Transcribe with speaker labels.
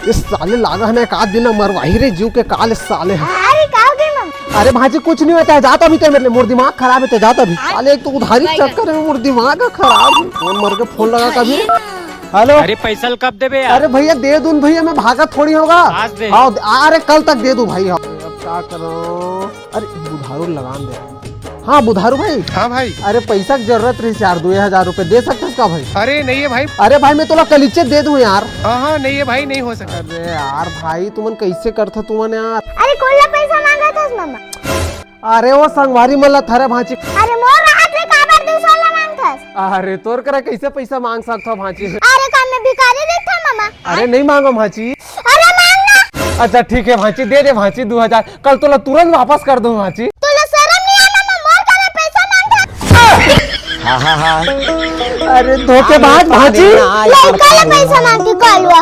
Speaker 1: इस साले लागा है एक आध दिन मरवा ही रे जीव के काल इस साले है।
Speaker 2: अरे क्या हो गया मम्मा?
Speaker 1: अरे भाजी कुछ नहीं होता है, जाता भी तो मेरे मोर दिमाग खराब है तो जाता भी। साले एक तो उधारी चक्कर में मोर दिमाग खराब है। फोन मर के फोन लगा कभी। हेलो
Speaker 3: अरे पैसा कब देबे यार?
Speaker 1: अरे भैया दे दूं भैया, मैं भागा थोड़ी होगा।
Speaker 3: आज दे।
Speaker 1: हाँ अरे कल तक दे दूं भाई। अब क्या करो? अरे बुधारू लगान दे। हाँ बुधारू भाई।
Speaker 4: हाँ भाई।
Speaker 1: अरे पैसा की जरूरत रही 4-2 रुपए दे सकते इसका भाई?
Speaker 4: अरे नहीं है भाई।
Speaker 1: अरे भाई मैं तोला कलीचे दे दूं यार।
Speaker 4: हाँ नहीं है भाई, नहीं हो सकता।
Speaker 1: अरे यार भाई तुमन कैसे करता तुमन यार?
Speaker 2: अरे कोला पैसा मांगा था मम्मा।
Speaker 1: अरे वो संगवारी मला थारे भांची।
Speaker 2: अरे मोर रात में काबर दूसरा मांगथस?
Speaker 1: अरे तोर करा कैसे पैसा मांग सकता भांची?
Speaker 2: अरे काम में भिखारी देखता मम्मा।
Speaker 1: अरे नहीं मांगो भांची।
Speaker 2: अरे मांगना।
Speaker 1: अच्छा ठीक है भांची, दे दे भांची 2000। कल तोला तुरंत वापस कर दूं भांची।
Speaker 2: तुला शर्म नहीं आ मम्मा? मोर का में पैसा मांगता।
Speaker 1: अरे धोखेबाज भांची।
Speaker 2: लड़का ले पैसा मांगती कलवा।